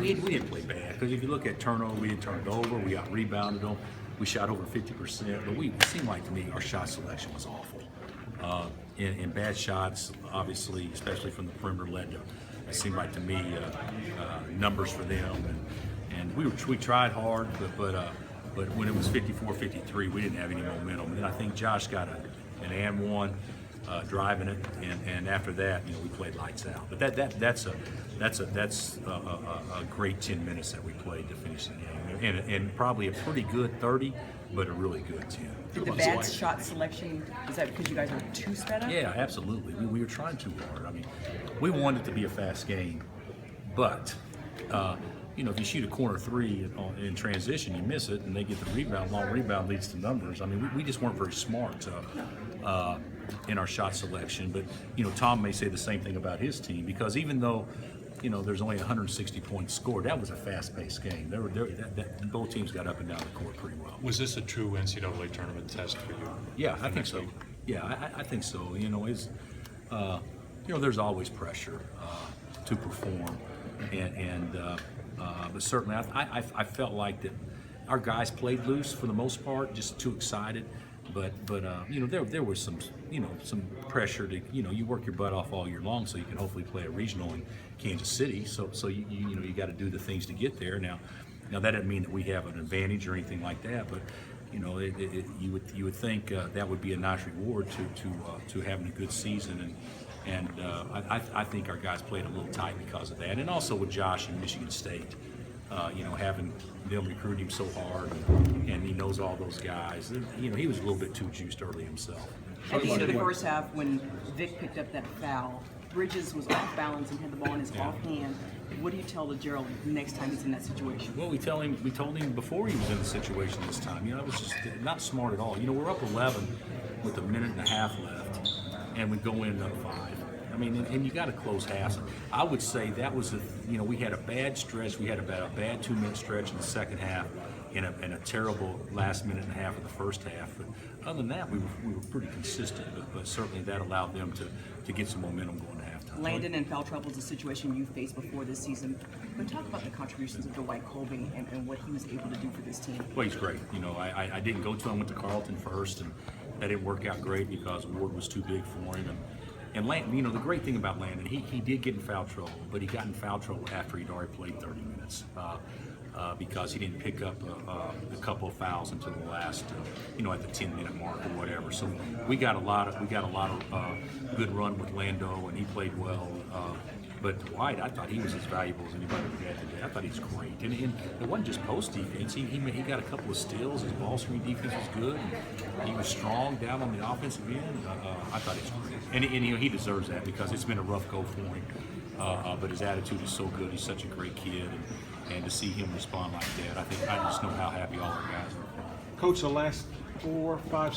we didn't play bad, because if you look at turnover, we didn't turn it over, we got rebounded on, we shot over 50%, but it seemed like to me our shot selection was awful. In bad shots, obviously, especially from the perimeter, led to, it seemed like to me, numbers for them, and we tried hard, but when it was 54-53, we didn't have any momentum. And I think Josh got an and one driving it, and after that, we played lights out. But that's a great 10 minutes that we played to finish the game, and probably a pretty good 30, but a really good 10. Did the bad shot selection, is that because you guys are too sped up? Yeah, absolutely. We were trying too hard. I mean, we wanted it to be a fast game, but if you shoot a corner three in transition, you miss it, and they get the rebound. Long rebound leads to numbers. I mean, we just weren't very smart in our shot selection. But Tom may say the same thing about his team, because even though there's only 160 points scored, that was a fast-paced game. Both teams got up and down the court pretty well. Was this a true NCAA tournament test for you? Yeah, I think so. Yeah, I think so. There's always pressure to perform, but certainly I felt like that our guys played loose for the most part, just too excited. But there was some pressure to you work your butt off all year long so you can hopefully play a regional in Kansas City. So you got to do the things to get there. Now that doesn't mean that we have an advantage or anything like that, but you would think that would be a nice reward to having a good season, and I think our guys played a little tight because of that, and also with Josh in Michigan State. Having them recruit him so hard, and he knows all those guys. He was a little bit too juiced early himself. At the end of the first half, when Vic picked up that foul, Bridges was off balance and had the ball in his offhand. What do you tell the Gerald next time he's in that situation? Well, we told him before he was in the situation this time. It was just not smart at all. We're up 11 with a minute and a half left, and we go in up 5. I mean, and you got to close halves. I would say that was we had a bad stretch. We had about a bad 2-minute stretch in the second half, and a terrible last minute and a half of the first half. But other than that, we were pretty consistent. But certainly that allowed them to get some momentum going to halftime. Landon in foul trouble is a situation you faced before this season. But talk about the contributions of Dwight Colby and what he was able to do for this team. Well, he's great. I didn't go to him. Went to Carleton first, and that didn't work out great because Ward was too big for him. And Landon, the great thing about Landon, he did get in foul trouble, but he got in foul trouble after he'd already played 30 minutes because he didn't pick up a couple of fouls until the last, at the 10-minute mark or whatever. So we got a lot of good run with Lando, and he played well. But Dwight, I thought he was as valuable as anybody we had today. I thought he's great, and it wasn't just post defense. He got a couple of steals. His ball screen defense was good. And he was strong down on the offensive end. I thought he was great, and he deserves that because it's been a rough go for him. But his attitude is so good. He's such a great kid, and to see him respond like that, I just know how happy all our guys are. Coach, the last 4, 5,